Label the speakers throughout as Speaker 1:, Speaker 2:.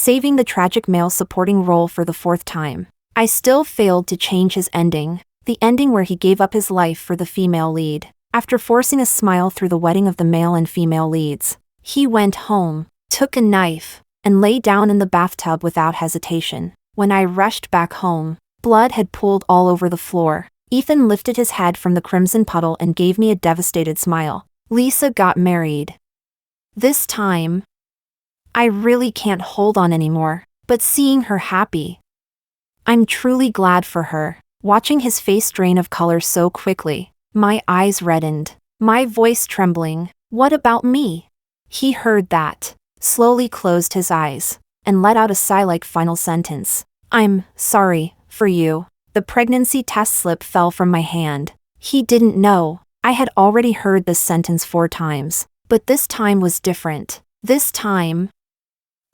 Speaker 1: saving the tragic male supporting role for the 4th time. I still failed to change his ending, the ending where he gave up his life for the female lead. After forcing a smile through the wedding of the male and female leads, he went home, took a knife, and lay down in the bathtub without hesitation. When I rushed back home, blood had pooled all over the floor. Ethan lifted his head from the crimson puddle and gave me a devastated smile. Lisa got married. This time, I really can't hold on anymore, but seeing her happy, I'm truly glad for her. Watching his face drain of color so quickly, my eyes reddened, my voice trembling. What about me? He heard that, slowly closed his eyes, and let out a sigh-like final sentence. I'm sorry for you. The pregnancy test slip fell from my hand. He didn't know. I had already heard this sentence 4 times, but this time was different. This time,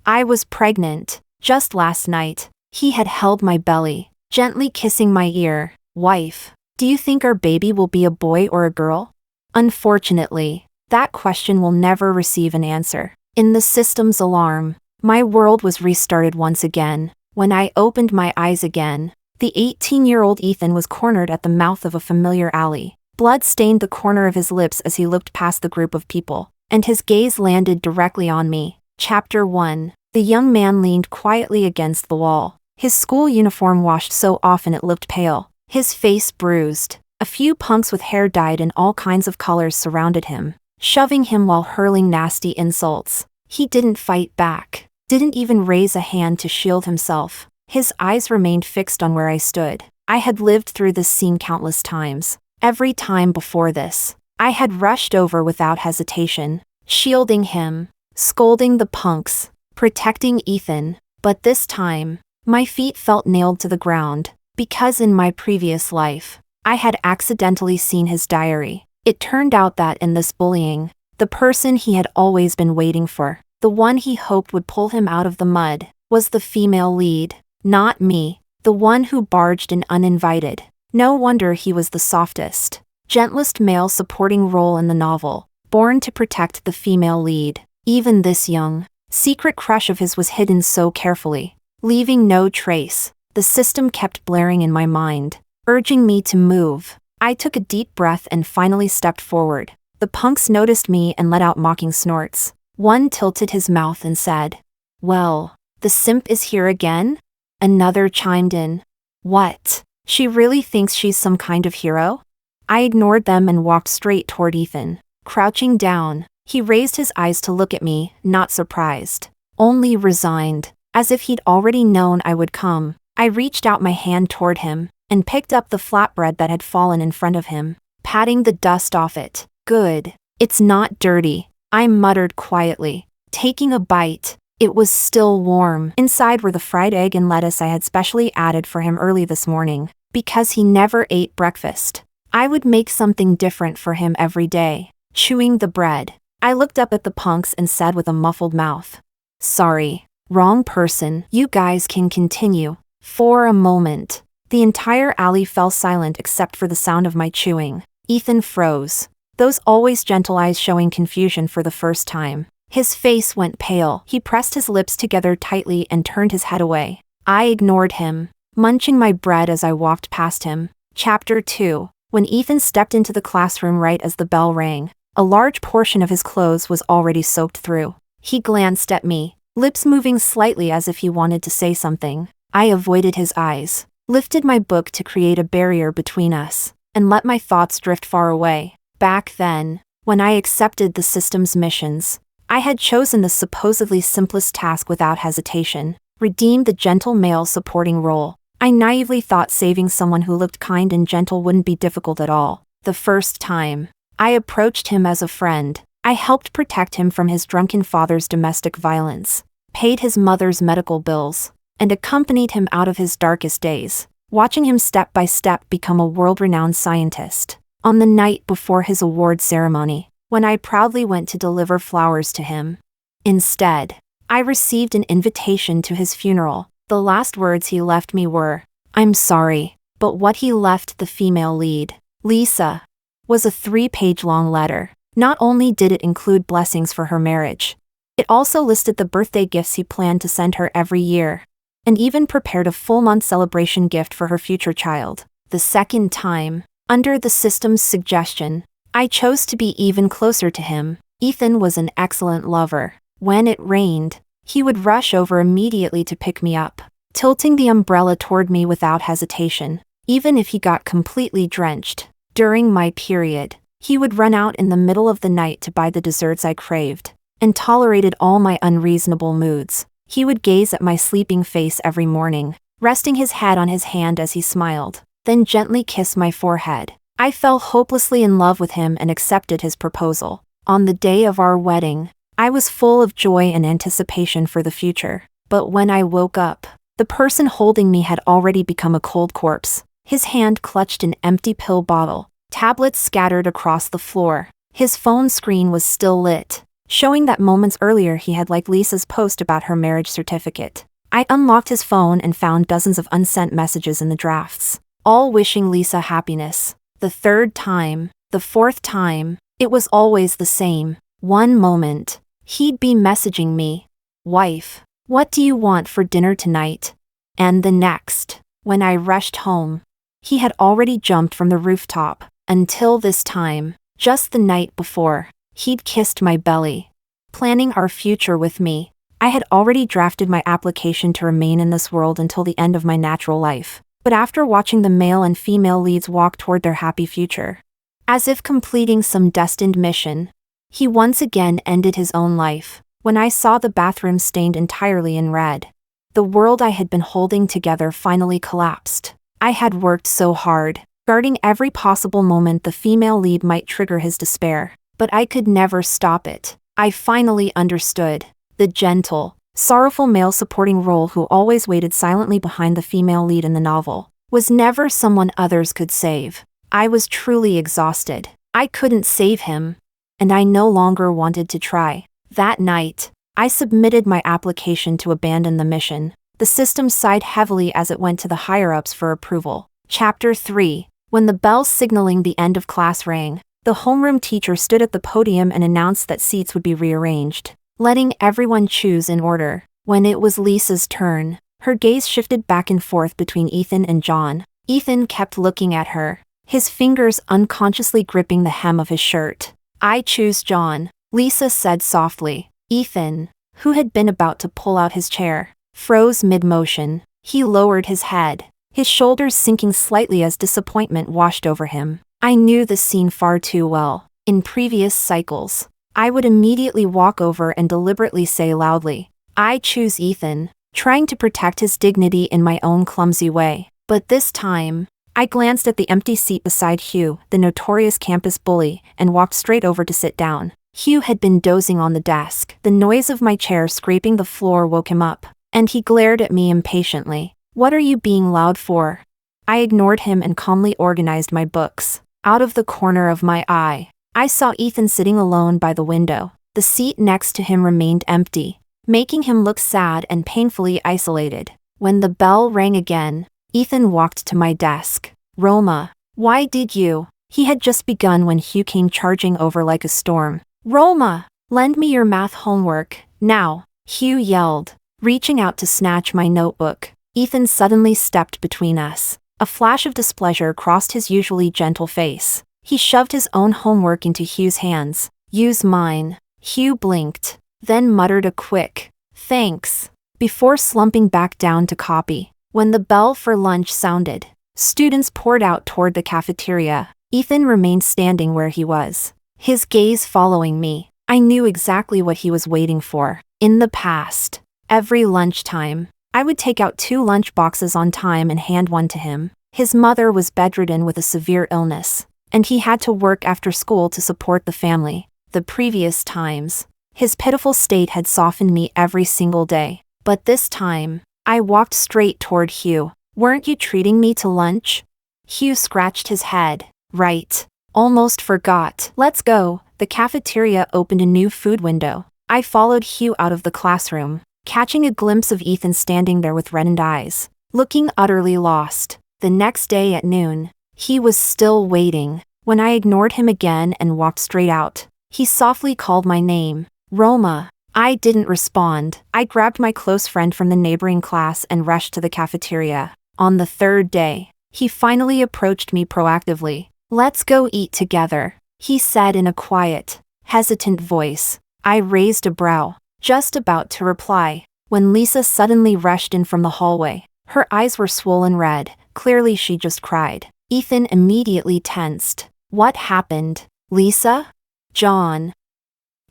Speaker 1: I was pregnant. Just last night, he had held my belly, gently kissing my ear. Wife, do you think our baby will be a boy or a girl? Unfortunately, that question will never receive an answer. In the system's alarm, my world was restarted once again. When I opened my eyes again, the 18-year-old Ethan was cornered at the mouth of a familiar alley. Blood stained the corner of his lips as he looked past the group of people, and his gaze landed directly on me. Chapter 1. The young man leaned quietly against the wall, his school uniform washed so often it looked pale, his face bruised. A few punks with hair dyed in all kinds of colors surrounded him, shoving him while hurling nasty insults. He didn't fight back, didn't even raise a hand to shield himself. His eyes remained fixed on where I stood. I had lived through this scene countless times. Every time before this, I had rushed over without hesitation, shielding him, scolding the punks, protecting Ethan. But this time, my feet felt nailed to the ground, because in my previous life, I had accidentally seen his diary. It turned out that in this bullying, the person he had always been waiting for, the one he hoped would pull him out of the mud, was the female lead. Not me, the one who barged in uninvited. No wonder he was the softest, gentlest male supporting role in the novel, born to protect the female lead. Even this young, secret crush of his was hidden so carefully, leaving no trace. The system kept blaring in my mind, urging me to move. I took a deep breath and finally stepped forward. The punks noticed me and let out mocking snorts. One tilted his mouth and said, "Well, the simp is here again?" Another chimed in, "What? She really thinks she's some kind of hero?" I ignored them and walked straight toward Ethan. Crouching down, he raised his eyes to look at me, not surprised, only resigned, as if he'd already known I would come. I reached out my hand toward him, and picked up the flatbread that had fallen in front of him, patting the dust off it. "Good. It's not dirty," I muttered quietly, taking a bite. It was still warm. Inside were the fried egg and lettuce I had specially added for him early this morning, because he never ate breakfast. I would make something different for him every day. Chewing the bread, I looked up at the punks and said with a muffled mouth, "Sorry, wrong person. You guys can continue." For a moment, the entire alley fell silent except for the sound of my chewing. Ethan froze, those always gentle eyes showing confusion for the first time. His face went pale. He pressed his lips together tightly and turned his head away. I ignored him, munching my bread as I walked past him. Chapter 2. When Ethan stepped into the classroom right as the bell rang, a large portion of his clothes was already soaked through. He glanced at me, lips moving slightly as if he wanted to say something. I avoided his eyes, lifted my book to create a barrier between us, and let my thoughts drift far away. Back then, when I accepted the system's missions, I had chosen the supposedly simplest task without hesitation, redeemed the gentle male supporting role. I naively thought saving someone who looked kind and gentle wouldn't be difficult at all. The first time, I approached him as a friend. I helped protect him from his drunken father's domestic violence, paid his mother's medical bills, and accompanied him out of his darkest days, watching him step by step become a world-renowned scientist. On the night before his award ceremony, when I proudly went to deliver flowers to him, instead, I received an invitation to his funeral. The last words he left me were, "I'm sorry," but what he left the female lead, Lisa, was a 3-page long letter. Not only did it include blessings for her marriage, It also listed the birthday gifts he planned to send her every year, and even prepared a full-month celebration gift for her future child. The second time, under the system's suggestion, I chose to be even closer to him. Ethan was an excellent lover. When it rained, he would rush over immediately to pick me up, tilting the umbrella toward me without hesitation, even if he got completely drenched. During my period, he would run out in the middle of the night to buy the desserts I craved, and tolerated all my unreasonable moods. He would gaze at my sleeping face every morning, resting his head on his hand as he smiled, then gently kiss my forehead. I fell hopelessly in love with him and accepted his proposal. On the day of our wedding, I was full of joy and anticipation for the future. But when I woke up, the person holding me had already become a cold corpse. His hand clutched an empty pill bottle, tablets scattered across the floor. His phone screen was still lit, showing that moments earlier he had liked Lisa's post about her marriage certificate. I unlocked his phone and found dozens of unsent messages in the drafts, all wishing Lisa happiness. The third time, the fourth time, it was always the same. One moment, he'd be messaging me, "Wife, what do you want for dinner tonight?" And the next, when I rushed home, he had already jumped from the rooftop. Until this time, just the night before, he'd kissed my belly, planning our future with me. I had already drafted my application to remain in this world until the end of my natural life. But after watching the male and female leads walk toward their happy future, as if completing some destined mission, he once again ended his own life. When I saw the bathroom stained entirely in red, the world I had been holding together finally collapsed. I had worked so hard, guarding every possible moment the female lead might trigger his despair, but I could never stop it. I finally understood. The gentle, sorrowful male supporting role who always waited silently behind the female lead in the novel was never someone others could save. I was truly exhausted. I couldn't save him, and I no longer wanted to try. That night, I submitted my application to abandon the mission. The system sighed heavily as it went to the higher-ups for approval. Chapter 3. When the bell signaling the end of class rang, the homeroom teacher stood at the podium and announced that seats would be rearranged, letting everyone choose in order. When it was Lisa's turn, her gaze shifted back and forth between Ethan and John. Ethan kept looking at her, his fingers unconsciously gripping the hem of his shirt. "I choose John," Lisa said softly. Ethan, who had been about to pull out his chair, froze mid-motion. He lowered his head, his shoulders sinking slightly as disappointment washed over him. I knew the scene far too well. In previous cycles, I would immediately walk over and deliberately say loudly, "I choose Ethan," trying to protect his dignity in my own clumsy way. But this time, I glanced at the empty seat beside Hugh, the notorious campus bully, and walked straight over to sit down. Hugh had been dozing on the desk. The noise of my chair scraping the floor woke him up, and he glared at me impatiently. "What are you being loud for?" I ignored him and calmly organized my books. Out of the corner of my eye, I saw Ethan sitting alone by the window. The seat next to him remained empty, making him look sad and painfully isolated. When the bell rang again, Ethan walked to my desk. "Roma, why did you?" He had just begun when Hugh came charging over like a storm. "Roma, lend me your math homework, now," Hugh yelled, reaching out to snatch my notebook. Ethan suddenly stepped between us. A flash of displeasure crossed his usually gentle face. He shoved his own homework into Hugh's hands. "Use mine." Hugh blinked, then muttered a quick, "Thanks," before slumping back down to copy. When the bell for lunch sounded, students poured out toward the cafeteria. Ethan remained standing where he was, his gaze following me. I knew exactly what he was waiting for. In the past, every lunchtime, I would take out 2 lunch boxes on time and hand one to him. His mother was bedridden with a severe illness, and he had to work after school to support the family. The previous times, his pitiful state had softened me every single day. But this time, I walked straight toward Hugh. "Weren't you treating me to lunch?" Hugh scratched his head. "Right. Almost forgot. Let's go." The cafeteria opened a new food window. I followed Hugh out of the classroom, catching a glimpse of Ethan standing there with reddened eyes, looking utterly lost. The next day at noon, he was still waiting. When I ignored him again and walked straight out, he softly called my name. "Roma." I didn't respond. I grabbed my close friend from the neighboring class and rushed to the cafeteria. On the third day, he finally approached me proactively. "Let's go eat together," he said in a quiet, hesitant voice. I raised a brow, just about to reply, when Lisa suddenly rushed in from the hallway. Her eyes were swollen red, clearly she just cried. Ethan immediately tensed. "What happened, Lisa?" "John.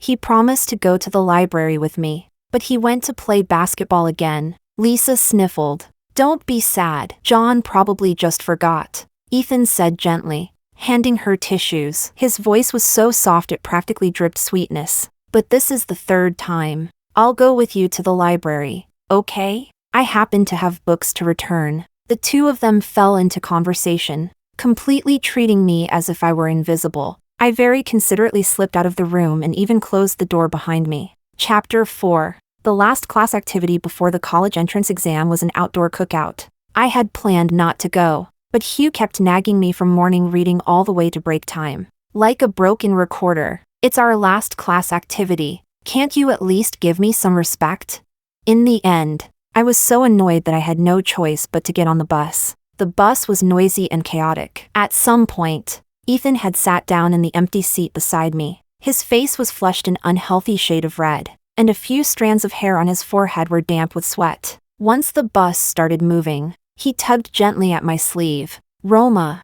Speaker 1: He promised to go to the library with me, but he went to play basketball again." Lisa sniffled. "Don't be sad. John probably just forgot," Ethan said gently, handing her tissues. His voice was so soft it practically dripped sweetness. "But this is the third time. I'll go with you to the library, okay? I happen to have books to return." The two of them fell into conversation, completely treating me as if I were invisible. I very considerately slipped out of the room and even closed the door behind me. Chapter 4. The last class activity before the college entrance exam was an outdoor cookout. I had planned not to go, but Hugh kept nagging me from morning reading all the way to break time. Like a broken recorder, "It's our last class activity. Can't you at least give me some respect?" In the end, I was so annoyed that I had no choice but to get on the bus. The bus was noisy and chaotic. At some point, Ethan had sat down in the empty seat beside me. His face was flushed an unhealthy shade of red, and a few strands of hair on his forehead were damp with sweat. Once the bus started moving, he tugged gently at my sleeve. "Roma,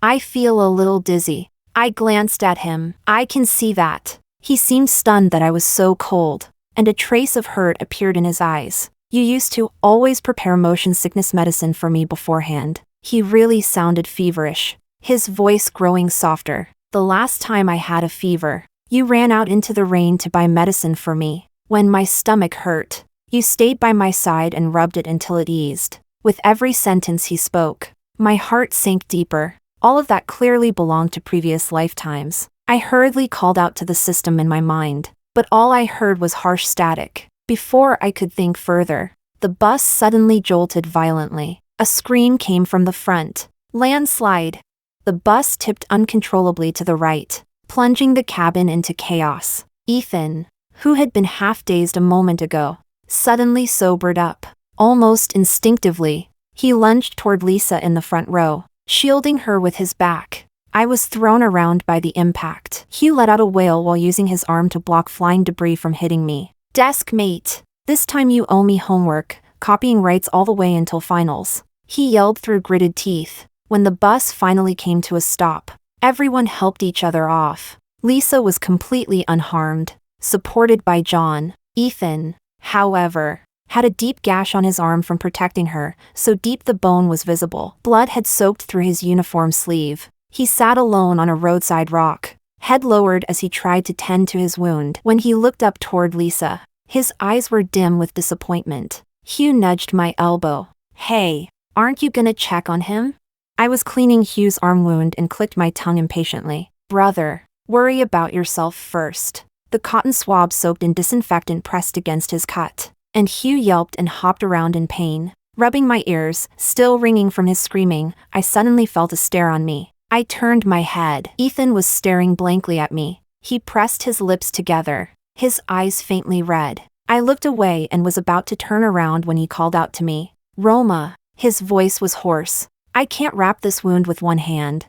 Speaker 1: I feel a little dizzy." I glanced at him. "I can see that." He seemed stunned that I was so cold, and a trace of hurt appeared in his eyes. "You used to always prepare motion sickness medicine for me beforehand." He really sounded feverish, his voice growing softer. "The last time I had a fever, you ran out into the rain to buy medicine for me. When my stomach hurt, you stayed by my side and rubbed it until it eased." With every sentence he spoke, my heart sank deeper. All of that clearly belonged to previous lifetimes. I hurriedly called out to the system in my mind, but all I heard was harsh static. Before I could think further, the bus suddenly jolted violently. A scream came from the front. "Landslide!" The bus tipped uncontrollably to the right, plunging the cabin into chaos. Ethan, who had been half-dazed a moment ago, suddenly sobered up. Almost instinctively, he lunged toward Lisa in the front row, shielding her with his back. I was thrown around by the impact. Hugh let out a wail while using his arm to block flying debris from hitting me. "Desk mate, this time you owe me homework, copying rights all the way until finals," he yelled through gritted teeth. When the bus finally came to a stop, everyone helped each other off. Lisa was completely unharmed, supported by John. Ethan, however, had a deep gash on his arm from protecting her, so deep the bone was visible. Blood had soaked through his uniform sleeve. He sat alone on a roadside rock, head lowered as he tried to tend to his wound. When he looked up toward Lisa, his eyes were dim with disappointment. Hugh nudged my elbow. "Hey, aren't you gonna check on him?" I was cleaning Hugh's arm wound and clicked my tongue impatiently. "Brother, worry about yourself first." The cotton swab soaked in disinfectant pressed against his cut, and Hugh yelped and hopped around in pain. Rubbing my ears, still ringing from his screaming, I suddenly felt a stare on me. I turned my head. Ethan was staring blankly at me. He pressed his lips together, his eyes faintly red. I looked away and was about to turn around when he called out to me. "Roma." His voice was hoarse. "I can't wrap this wound with one hand.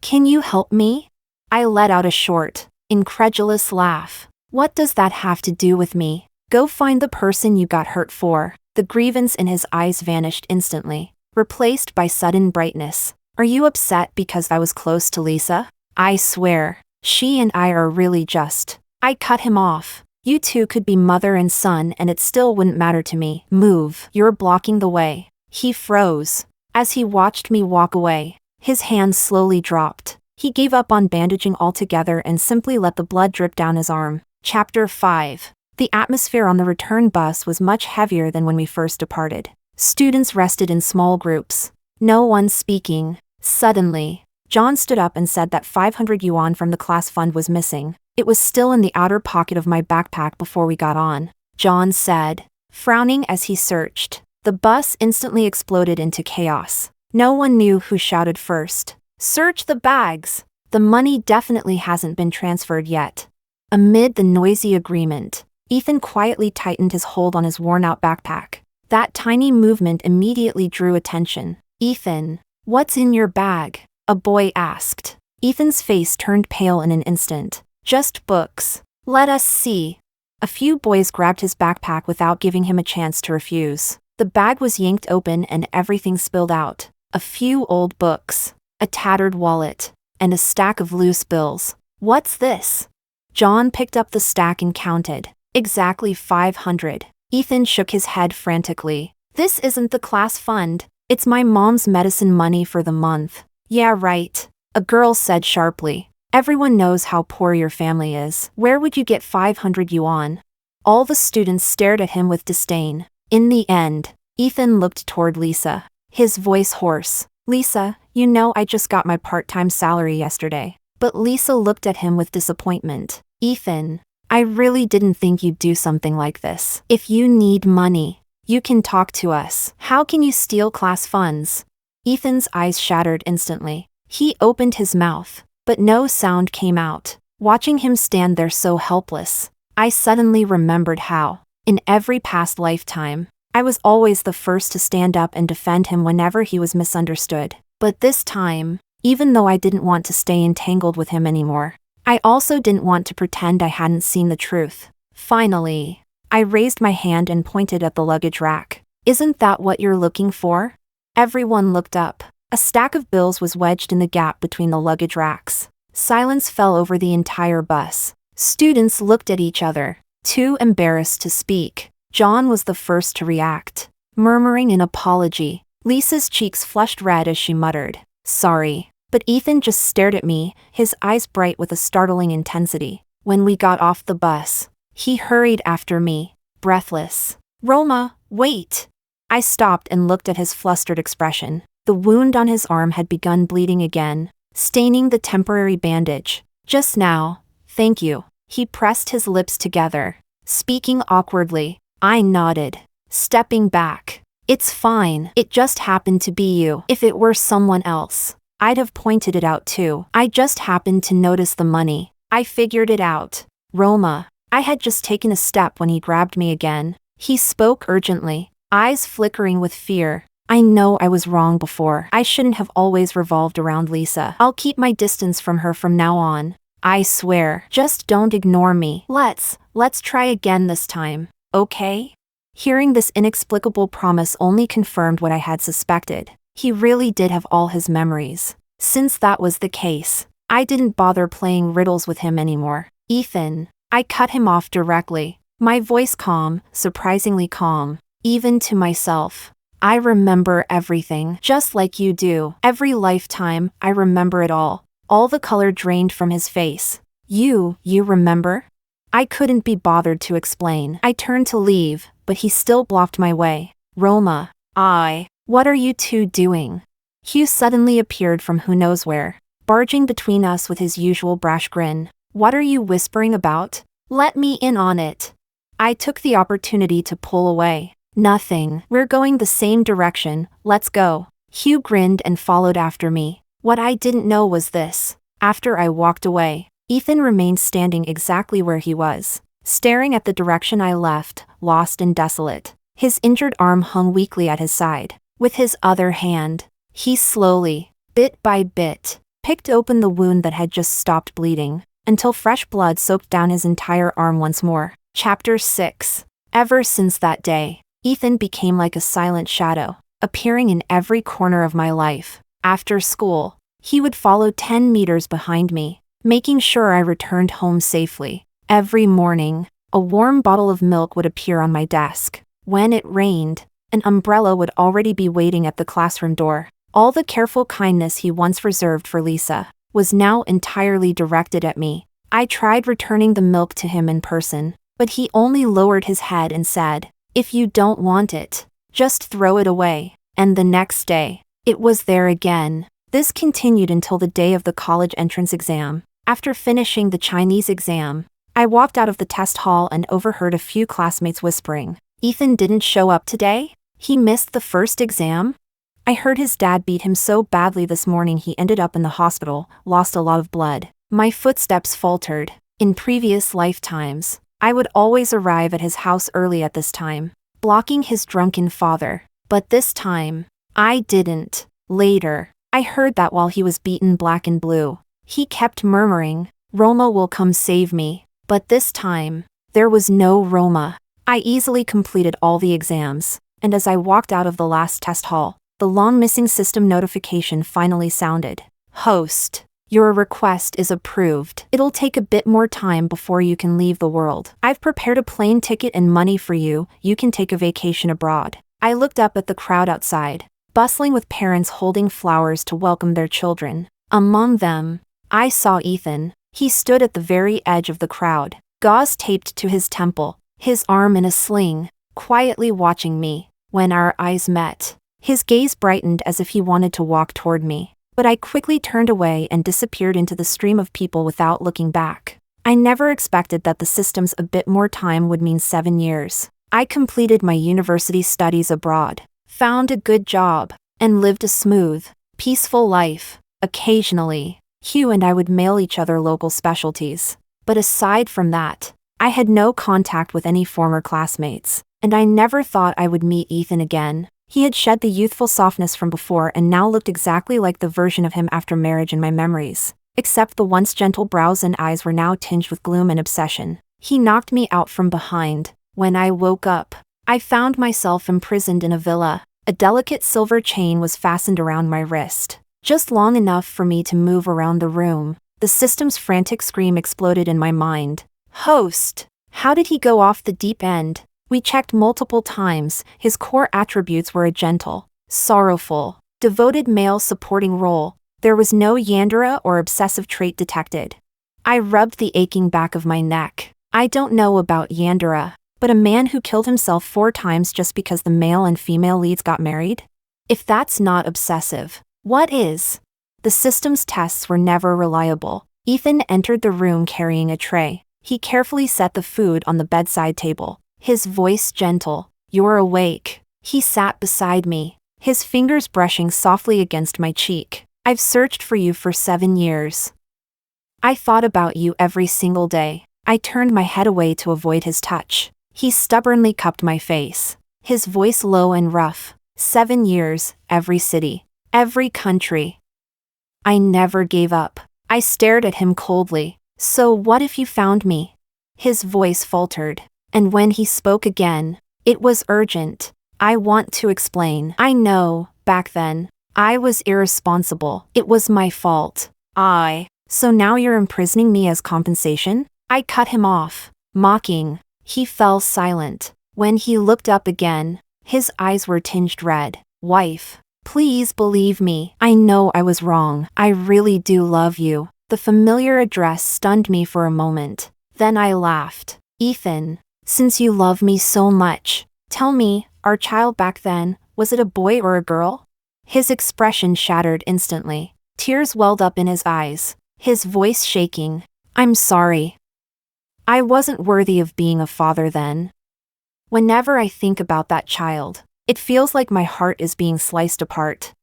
Speaker 1: Can you help me?" I let out a short, incredulous laugh. "What does that have to do with me? Go find the person you got hurt for." The grievance in his eyes vanished instantly, replaced by sudden brightness. "Are you upset because I was close to Lisa? I swear, she and I are really just." I cut him off. "You two could be mother and son and it still wouldn't matter to me. Move, you're blocking the way." He froze. As he watched me walk away, his hands slowly dropped. He gave up on bandaging altogether and simply let the blood drip down his arm. Chapter 5. The atmosphere on the return bus was much heavier than when we first departed. Students rested in small groups, no one speaking. Suddenly, John stood up and said that 500 yuan from the class fund was missing. It was still in the outer pocket of my backpack before we got on, John said, frowning as he searched. The bus instantly exploded into chaos. No one knew who shouted first. "Search the bags! The money definitely hasn't been transferred yet." Amid the noisy agreement, Ethan quietly tightened his hold on his worn-out backpack. That tiny movement immediately drew attention. "Ethan, what's in your bag?" a boy asked. Ethan's face turned pale in an instant. "Just books." "Let us see." A few boys grabbed his backpack without giving him a chance to refuse. The bag was yanked open and everything spilled out. A few old books, a tattered wallet, and a stack of loose bills. "What's this?" John picked up the stack and counted. "Exactly 500. Ethan shook his head frantically. "This isn't the class fund. It's my mom's medicine money for the month." "Yeah, right," a girl said sharply. "Everyone knows how poor your family is. Where would you get 500 yuan? All the students stared at him with disdain. In the end, Ethan looked toward Lisa, his voice hoarse. "Lisa, you know I just got my part-time salary yesterday." But Lisa looked at him with disappointment. "Ethan, I really didn't think you'd do something like this. If you need money, you can talk to us. How can you steal class funds?" Ethan's eyes shattered instantly. He opened his mouth, but no sound came out. Watching him stand there so helpless, I suddenly remembered how, in every past lifetime, I was always the first to stand up and defend him whenever he was misunderstood. But this time, even though I didn't want to stay entangled with him anymore, I also didn't want to pretend I hadn't seen the truth. Finally, I raised my hand and pointed at the luggage rack. "Isn't that what you're looking for?" Everyone looked up. A stack of bills was wedged in the gap between the luggage racks. Silence fell over the entire bus. Students looked at each other, too embarrassed to speak. John was the first to react, murmuring an apology. Lisa's cheeks flushed red as she muttered, "Sorry." But Ethan just stared at me, his eyes bright with a startling intensity. When we got off the bus, he hurried after me, breathless. "Roma, wait!" I stopped and looked at his flustered expression. The wound on his arm had begun bleeding again, staining the temporary bandage. "Just now, thank you." He pressed his lips together, speaking awkwardly. I nodded, stepping back. "It's fine. It just happened to be you. If it were someone else, I'd have pointed it out too. I just happened to notice the money. I figured it out." "Roma." I had just taken a step when he grabbed me again. He spoke urgently, eyes flickering with fear. "I know I was wrong before. I shouldn't have always revolved around Lisa. I'll keep my distance from her from now on. I swear. Just don't ignore me. Let's try again this time, okay?" Hearing this inexplicable promise only confirmed what I had suspected. He really did have all his memories. Since that was the case, I didn't bother playing riddles with him anymore. "Ethan," I cut him off directly, my voice calm, surprisingly calm, even to myself. "I remember everything, just like you do. Every lifetime, I remember it all." All the color drained from his face. You remember?" I couldn't be bothered to explain. I turned to leave, but he still blocked my way. "Roma, what are you two doing?" Hugh suddenly appeared from who knows where, barging between us with his usual brash grin. "What are you whispering about? Let me in on it." I took the opportunity to pull away. "Nothing. We're going the same direction, let's go." Hugh grinned and followed after me. What I didn't know was this. After I walked away, Ethan remained standing exactly where he was, staring at the direction I left, lost and desolate. His injured arm hung weakly at his side. With his other hand, he slowly, bit by bit, picked open the wound that had just stopped bleeding, until fresh blood soaked down his entire arm once more. Chapter 6. Ever since that day, Ethan became like a silent shadow, appearing in every corner of my life. After school, he would follow 10 meters behind me, making sure I returned home safely. Every morning, a warm bottle of milk would appear on my desk. When it rained, an umbrella would already be waiting at the classroom door. All the careful kindness he once reserved for Lisa was now entirely directed at me. I tried returning the milk to him in person, but he only lowered his head and said, "If you don't want it, just throw it away." And the next day, it was there again. This continued until the day of the college entrance exam. After finishing the Chinese exam, I walked out of the test hall and overheard a few classmates whispering, "Ethan didn't show up today? He missed the first exam?" I heard his dad beat him so badly this morning he ended up in the hospital, lost a lot of blood. My footsteps faltered. In previous lifetimes, I would always arrive at his house early at this time, blocking his drunken father. But this time, I didn't. Later, I heard that while he was beaten black and blue, he kept murmuring, "Roma will come save me." But this time, there was no Roma. I easily completed all the exams, and as I walked out of the last test hall, the long missing system notification finally sounded. "Host, your request is approved. It'll take a bit more time before you can leave the world. I've prepared a plane ticket and money for you. You can take a vacation abroad." I looked up at the crowd outside, bustling with parents holding flowers to welcome their children. Among them, I saw Ethan. He stood at the very edge of the crowd, gauze taped to his temple, his arm in a sling, quietly watching me. When our eyes met, his gaze brightened as if he wanted to walk toward me. But I quickly turned away and disappeared into the stream of people without looking back. I never expected that the system's a bit more time would mean 7 years. I completed my university studies abroad, found a good job, and lived a smooth, peaceful life. Occasionally, Hugh and I would mail each other local specialties. But aside from that, I had no contact with any former classmates, and I never thought I would meet Ethan again. He had shed the youthful softness from before and now looked exactly like the version of him after marriage in my memories, except the once gentle brows and eyes were now tinged with gloom and obsession. He knocked me out from behind. When I woke up, I found myself imprisoned in a villa. A delicate silver chain was fastened around my wrist, just long enough for me to move around the room. The system's frantic scream exploded in my mind. "Host! How did he go off the deep end?" We checked multiple times. His core attributes were a gentle, sorrowful, devoted male supporting role. There was no Yandere or obsessive trait detected. I rubbed the aching back of my neck. I don't know about Yandere, but a man who killed himself 4 times just because the male and female leads got married? If that's not obsessive, what is? The system's tests were never reliable. Ethan entered the room carrying a tray. He carefully set the food on the bedside table, his voice gentle. "You're awake." He sat beside me, his fingers brushing softly against my cheek. "I've searched for you for 7 years. I thought about you every single day." I turned my head away to avoid his touch. He stubbornly cupped my face, his voice low and rough. 7 years, every city, every country. I never gave up. I stared at him coldly. "So what if you found me?" His voice faltered, and when he spoke again, it was urgent. "I want to explain. I know, back then, I was irresponsible. It was my fault. So now you're imprisoning me as compensation?" I cut him off, mocking. He fell silent. When he looked up again, his eyes were tinged red. "Wife, please believe me. I know I was wrong. I really do love you." The familiar address stunned me for a moment. Then I laughed. "Ethan, since you love me so much, tell me, our child back then, was it a boy or a girl?" His expression shattered instantly. Tears welled up in his eyes, his voice shaking. "I'm sorry. I wasn't worthy of being a father then. Whenever I think about that child, it feels like my heart is being sliced apart.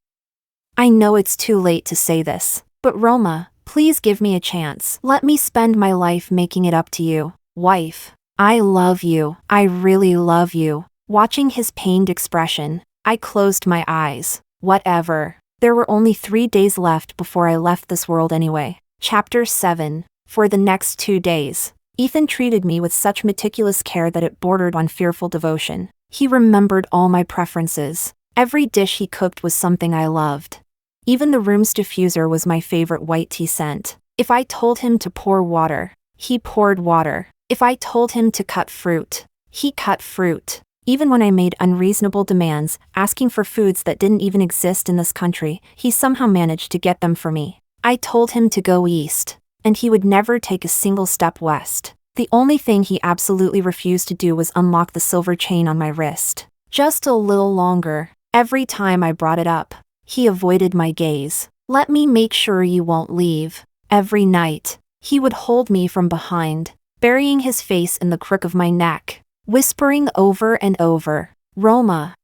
Speaker 1: I know it's too late to say this, but Roma, please give me a chance. Let me spend my life making it up to you. Wife, I love you. I really love you." Watching his pained expression, I closed my eyes. Whatever. There were only 3 days left before I left this world anyway. Chapter 7. For the next 2 days, Ethan treated me with such meticulous care that it bordered on fearful devotion. He remembered all my preferences. Every dish he cooked was something I loved. Even the room's diffuser was my favorite white tea scent. If I told him to pour water, he poured water. If I told him to cut fruit, he cut fruit. Even when I made unreasonable demands, asking for foods that didn't even exist in this country, he somehow managed to get them for me. I told him to go east, and he would never take a single step west. The only thing he absolutely refused to do was unlock the silver chain on my wrist. Just a little longer. Every time I brought it up, he avoided my gaze. "Let me make sure you won't leave." Every night, he would hold me from behind, burying his face in the crook of my neck, whispering over and over, "Roma.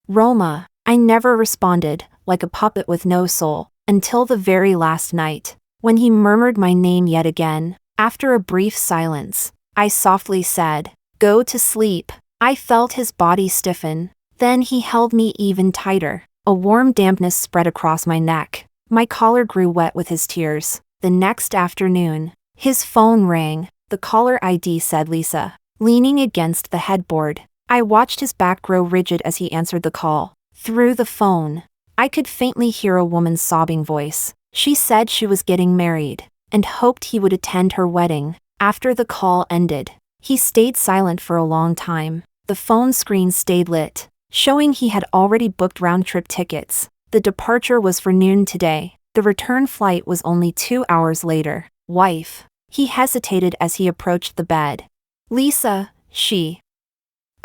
Speaker 1: Roma." I never responded, like a puppet with no soul, until the very last night, when he murmured my name yet again. After a brief silence, I softly said. Go to sleep. I felt his body stiffen. Then he held me even tighter. A warm dampness spread across my neck. My collar grew wet with his tears. The next afternoon, his phone rang. The caller ID said Lisa. Leaning against the headboard, I watched his back grow rigid as he answered the call. Through the phone, I could faintly hear a woman's sobbing voice. She said she was getting married and hoped he would attend her wedding. After the call ended, he stayed silent for a long time. The phone screen stayed lit, showing he had already booked round-trip tickets. The departure was for noon today. The return flight was only 2 hours later. Wife. He hesitated as he approached the bed. Lisa,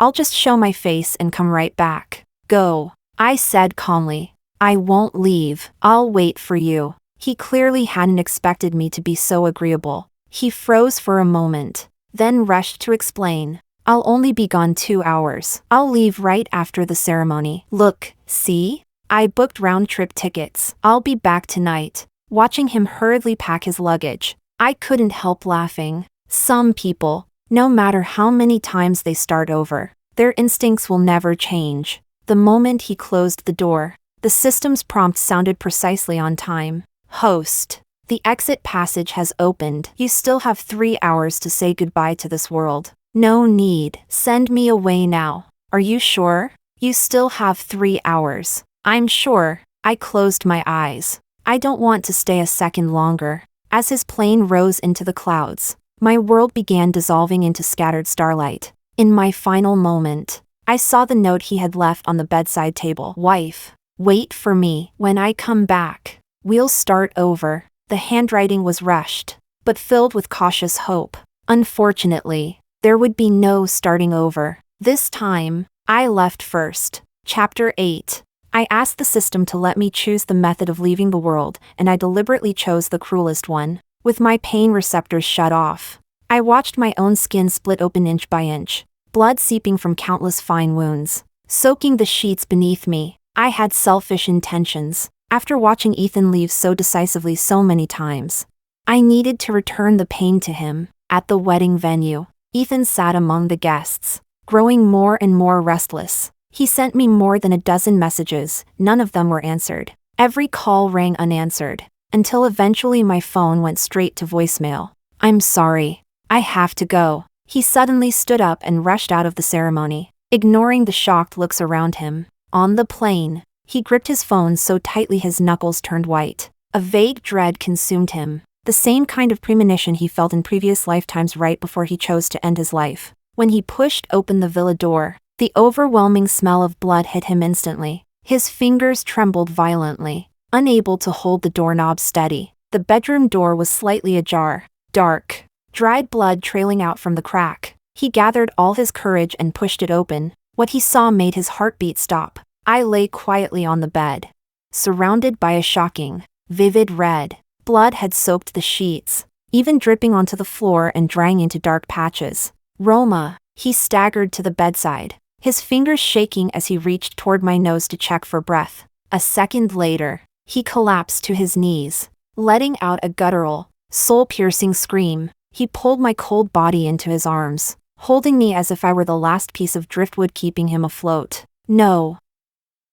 Speaker 1: I'll just show my face and come right back. Go, I said calmly. I won't leave. I'll wait for you. He clearly hadn't expected me to be so agreeable. He froze for a moment, then rushed to explain. I'll only be gone 2 hours. I'll leave right after the ceremony. Look, see? I booked round-trip tickets. I'll be back tonight. Watching him hurriedly pack his luggage, I couldn't help laughing. Some people, no matter how many times they start over, their instincts will never change. The moment he closed the door, the system's prompt sounded precisely on time. Host. The exit passage has opened. You still have 3 hours to say goodbye to this world. No need. Send me away now. Are you sure? You still have 3 hours. I'm sure. I closed my eyes. I don't want to stay a second longer. As his plane rose into the clouds, my world began dissolving into scattered starlight. In my final moment, I saw the note he had left on the bedside table. Wife, wait for me. When I come back, we'll start over. The handwriting was rushed, but filled with cautious hope. Unfortunately, there would be no starting over. This time, I left first. Chapter 8. I asked the system to let me choose the method of leaving the world, and I deliberately chose the cruelest one. With my pain receptors shut off, I watched my own skin split open inch by inch, blood seeping from countless fine wounds, soaking the sheets beneath me. I had selfish intentions. After watching Ethan leave so decisively so many times, I needed to return the pain to him. At the wedding venue, Ethan sat among the guests, growing more and more restless. He sent me more than a dozen messages, none of them were answered. Every call rang unanswered, until eventually my phone went straight to voicemail. I'm sorry. I have to go. He suddenly stood up and rushed out of the ceremony, ignoring the shocked looks around him. On the plane, he gripped his phone so tightly his knuckles turned white. A vague dread consumed him, the same kind of premonition he felt in previous lifetimes right before he chose to end his life. When he pushed open the villa door, the overwhelming smell of blood hit him instantly. His fingers trembled violently, unable to hold the doorknob steady. The bedroom door was slightly ajar, dark, dried blood trailing out from the crack. He gathered all his courage and pushed it open. What he saw made his heartbeat stop. I lay quietly on the bed, surrounded by a shocking, vivid red. Blood had soaked the sheets, even dripping onto the floor and drying into dark patches. Roma. He staggered to the bedside, his fingers shaking as he reached toward my nose to check for breath. A second later, he collapsed to his knees, letting out a guttural, soul-piercing scream. He pulled my cold body into his arms, holding me as if I were the last piece of driftwood keeping him afloat. No.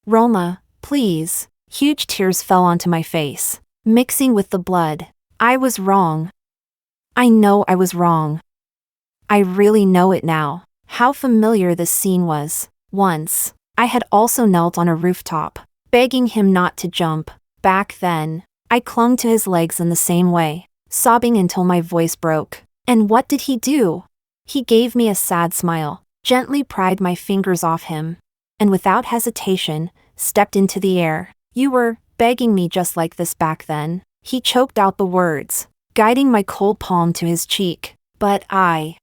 Speaker 1: Roma, please. Huge tears fell onto my face, mixing with the blood. I was wrong. I know I was wrong. I really know it now. How familiar this scene was. Once, I had also knelt on a rooftop, begging him not to jump. Back then, I clung to his legs in the same way, sobbing until my voice broke. And what did he do? He gave me a sad smile, gently pried my fingers off him, and without hesitation, stepped into the air. You were begging me just like this back then. He choked out the words, guiding my cold palm to his cheek. But I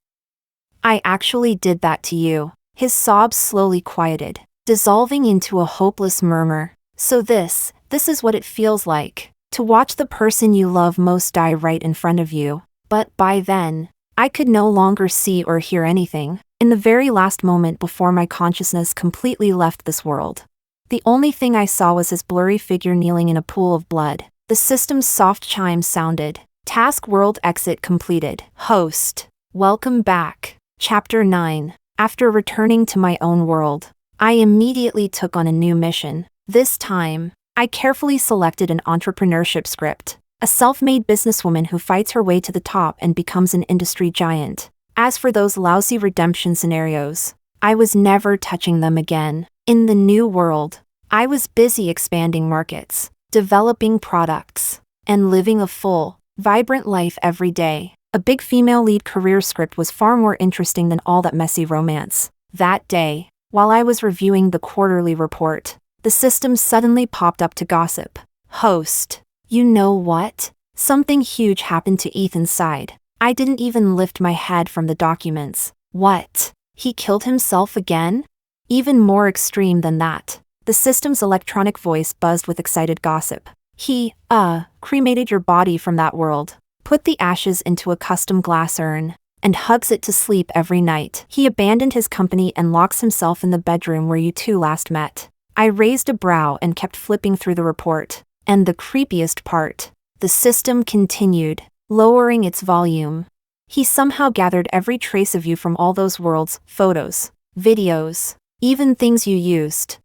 Speaker 1: actually did that to you. His sobs slowly quieted, dissolving into a hopeless murmur. So this is what it feels like, to watch the person you love most die right in front of you. But by then, I could no longer see or hear anything. In the very last moment before my consciousness completely left this world, the only thing I saw was his blurry figure kneeling in a pool of blood. The system's soft chimes sounded. Task world exit completed. Host. Welcome back. Chapter 9. After returning to my own world, I immediately took on a new mission. This time, I carefully selected an entrepreneurship script. A self-made businesswoman who fights her way to the top and becomes an industry giant. As for those lousy redemption scenarios, I was never touching them again. In the new world, I was busy expanding markets, developing products, and living a full, vibrant life every day. A big female lead career script was far more interesting than all that messy romance. That day, while I was reviewing the quarterly report, the system suddenly popped up to gossip. Host. You know what? Something huge happened to Ethan's side. I didn't even lift my head from the documents. What? He killed himself again? Even more extreme than that. The system's electronic voice buzzed with excited gossip. He, cremated your body from that world, put the ashes into a custom glass urn, and hugs it to sleep every night. He abandoned his company and locks himself in the bedroom where you two last met. I raised a brow and kept flipping through the report. And the creepiest part, the system continued, lowering its volume. He somehow gathered every trace of you from all those worlds, photos, videos, even things you used.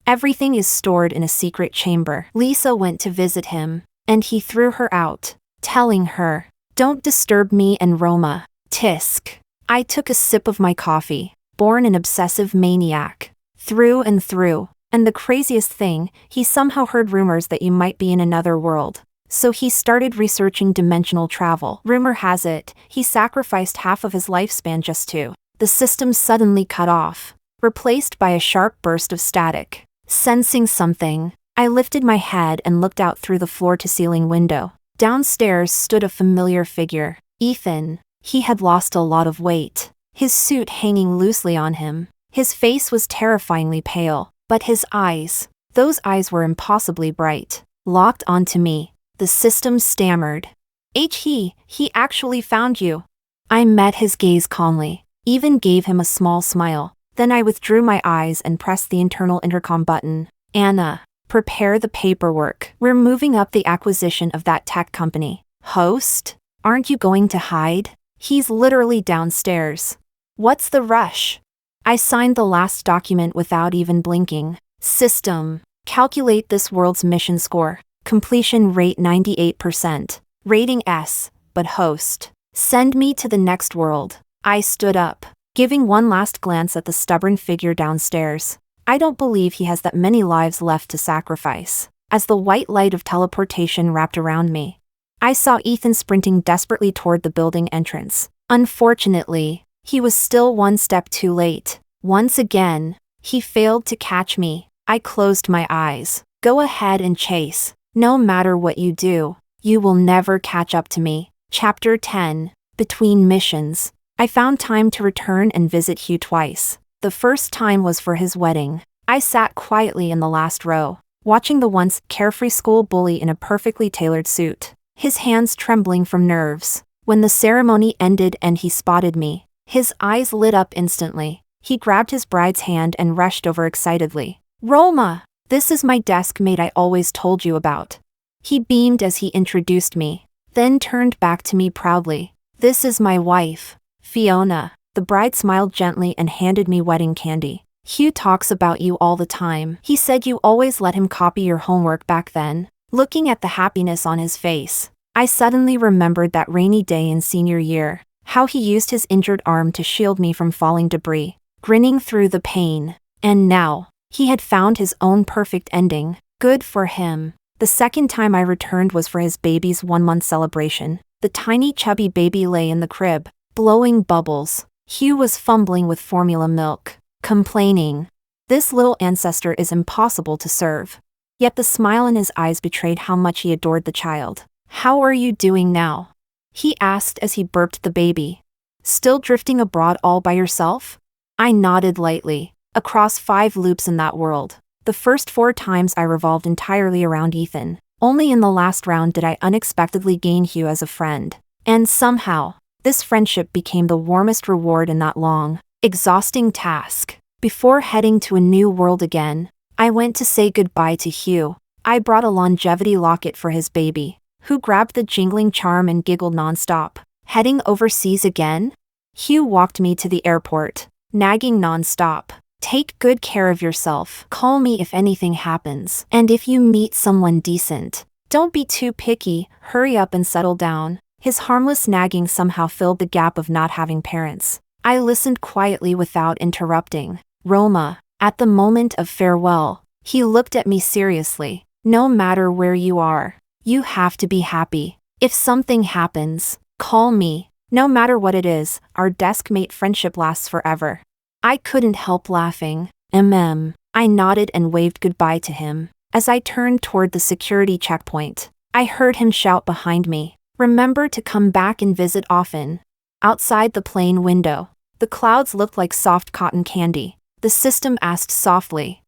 Speaker 1: Everything is stored in a secret chamber. Lisa went to visit him, and he threw her out, telling her, "Don't disturb me and Roma." Tisk. I took a sip of my coffee, born an obsessive maniac, through and through. And the craziest thing, he somehow heard rumors that you might be in another world. So he started researching dimensional travel. Rumor has it, he sacrificed half of his lifespan just to. The system suddenly cut off, replaced by a sharp burst of static. Sensing something, I lifted my head and looked out through the floor-to-ceiling window. Downstairs stood a familiar figure. Ethan. He had lost a lot of weight, his suit hanging loosely on him. His face was terrifyingly pale, but his eyes, those eyes were impossibly bright, locked onto me. The system stammered. He actually found you. I met his gaze calmly, even gave him a small smile. Then I withdrew my eyes and pressed the internal intercom button. Anna, prepare the paperwork. We're moving up the acquisition of that tech company. Host? Aren't you going to hide? He's literally downstairs. What's the rush? I signed the last document without even blinking. System. Calculate this world's mission score. Completion rate 98%. Rating S, but host. Send me to the next world. I stood up, giving one last glance at the stubborn figure downstairs. I don't believe he has that many lives left to sacrifice. As the white light of teleportation wrapped around me, I saw Ethan sprinting desperately toward the building entrance. Unfortunately, he was still one step too late. Once again, he failed to catch me. I closed my eyes. Go ahead and chase. No matter what you do, you will never catch up to me. Chapter 10. Between missions. I found time to return and visit Hugh twice. The first time was for his wedding. I sat quietly in the last row, watching the once carefree school bully in a perfectly tailored suit, his hands trembling from nerves. When the ceremony ended and he spotted me, his eyes lit up instantly. He grabbed his bride's hand and rushed over excitedly. Roma, this is my desk mate I always told you about. He beamed as he introduced me, then turned back to me proudly. This is my wife, Fiona. The bride smiled gently and handed me wedding candy. Hugh talks about you all the time. He said you always let him copy your homework back then. Looking at the happiness on his face, I suddenly remembered that rainy day in senior year, how he used his injured arm to shield me from falling debris, grinning through the pain. And now, he had found his own perfect ending. Good for him. The second time I returned was for his baby's 1-month celebration. The tiny chubby baby lay in the crib, blowing bubbles. Hugh was fumbling with formula milk, complaining. This little ancestor is impossible to serve. Yet the smile in his eyes betrayed how much he adored the child. How are you doing now? He asked as he burped the baby. Still drifting abroad all by yourself? I nodded lightly. Across 5 loops in that world. The first 4 times I revolved entirely around Ethan. Only in the last round did I unexpectedly gain Hugh as a friend. And somehow, this friendship became the warmest reward in that long, exhausting task. Before heading to a new world again, I went to say goodbye to Hugh. I brought a longevity locket for his baby, who grabbed the jingling charm and giggled nonstop. Heading overseas again? Hugh walked me to the airport, nagging non-stop. Take good care of yourself. Call me if anything happens. And if you meet someone decent, don't be too picky, hurry up and settle down. His harmless nagging somehow filled the gap of not having parents. I listened quietly without interrupting. Roma, at the moment of farewell, he looked at me seriously. No matter where you are, you have to be happy. If something happens, call me. No matter what it is, our desk-mate friendship lasts forever. I couldn't help laughing. I nodded and waved goodbye to him. As I turned toward the security checkpoint, I heard him shout behind me, "Remember to come back and visit often." Outside the plane window, the clouds looked like soft cotton candy. The system asked softly,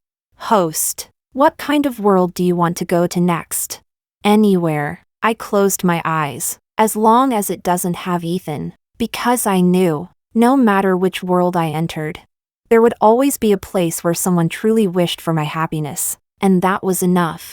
Speaker 1: "Host, what kind of world do you want to go to next?" "Anywhere." I closed my eyes, as long as it doesn't have Ethan, because I knew, no matter which world I entered, there would always be a place where someone truly wished for my happiness, and that was enough.